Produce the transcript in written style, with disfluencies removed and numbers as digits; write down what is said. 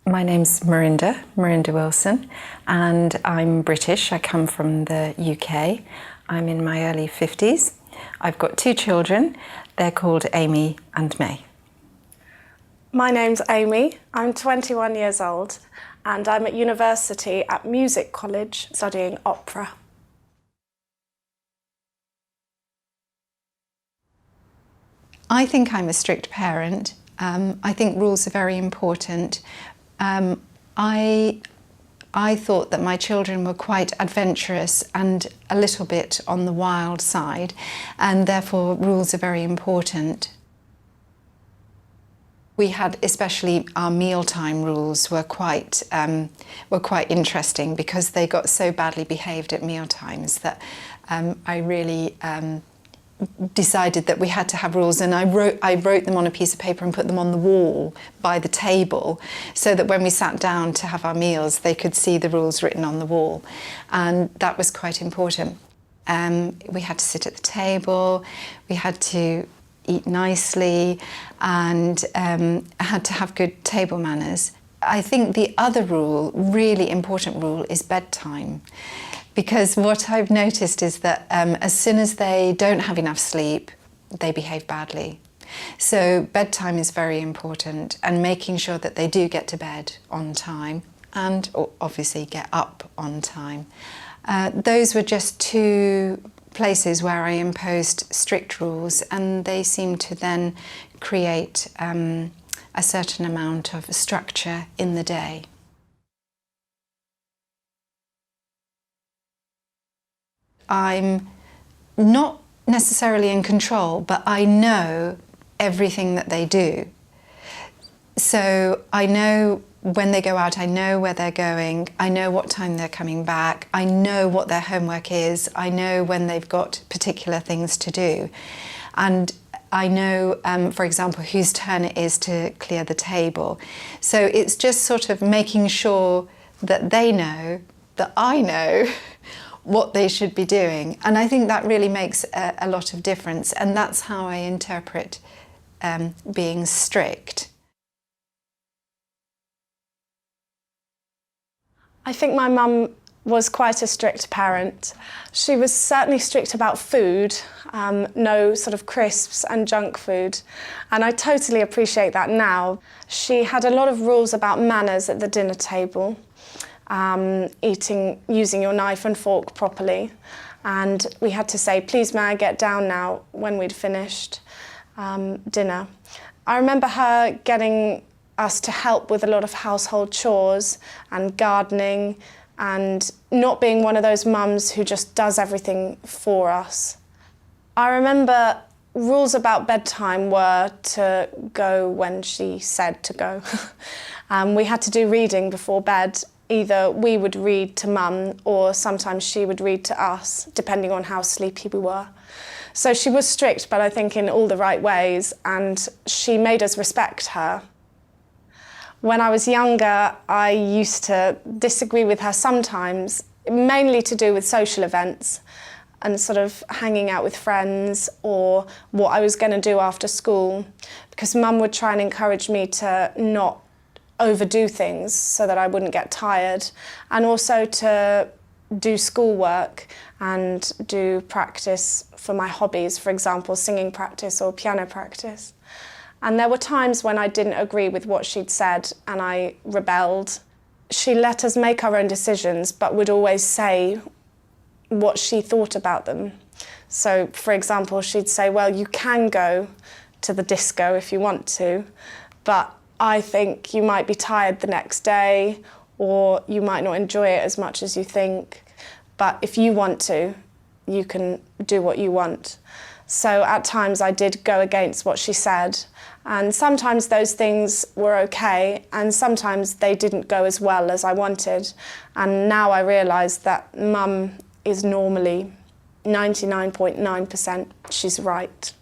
My name's Marinda Wilson, and I'm British. I come from the UK. I'm in my early 50s. I've got two children. They're called Amy and May. My name's Amy. I'm 21 years old, and I'm at university at Music College studying opera. I think I'm a strict parent. I think rules are very important. I thought that my children were quite adventurous and a little bit on the wild side, and therefore rules are very important. We had, especially our mealtime rules were quite interesting, because they got so badly behaved at mealtimes that I really decided that we had to have rules, and I wrote them on a piece of paper and put them on the wall by the table, so that when we sat down to have our meals they could see the rules written on the wall, and that was quite important. We had to sit at the table, we had to eat nicely, and had to have good table manners. I think the other rule, really important rule, is bedtime. Because what I've noticed is that as soon as they don't have enough sleep, they behave badly. So bedtime is very important, and making sure that they do get to bed on time and obviously get up on time. Those were just two places where I imposed strict rules, and they seem to then create a certain amount of structure in the day. I'm not necessarily in control, but I know everything that they do. So I know when they go out, I know where they're going, I know what time they're coming back, I know what their homework is, I know when they've got particular things to do. And I know, for example, whose turn it is to clear the table. So it's just sort of making sure that they know that I know what they should be doing. And I think that really makes a lot of difference, and that's how I interpret being strict. I think my mum was quite a strict parent. She was certainly strict about food, no sort of crisps and junk food, and I totally appreciate that now. She had a lot of rules about manners at the dinner table. Using your knife and fork properly, and we had to say, "Please may I get down now," when we'd finished dinner. I remember her getting us to help with a lot of household chores and gardening, and not being one of those mums who just does everything for us. I remember rules about bedtime were to go when she said to go. We had to do reading before bed. Either we would read to mum, or sometimes she would read to us, depending on how sleepy we were. So she was strict, but I think in all the right ways, and she made us respect her. When I was younger, I used to disagree with her sometimes, mainly to do with social events and sort of hanging out with friends, or what I was going to do after school, because mum would try and encourage me to not overdo things so that I wouldn't get tired, and also to do schoolwork and do practice for my hobbies, for example, singing practice or piano practice. And there were times when I didn't agree with what she'd said and I rebelled. She let us make our own decisions, but would always say what she thought about them. So, for example, she'd say, "Well, you can go to the disco if you want to, but I think you might be tired the next day, or you might not enjoy it as much as you think. But if you want to, you can do what you want." So at times I did go against what she said, and sometimes those things were okay, and sometimes they didn't go as well as I wanted. And now I realise that mum is normally 99.9%, she's right.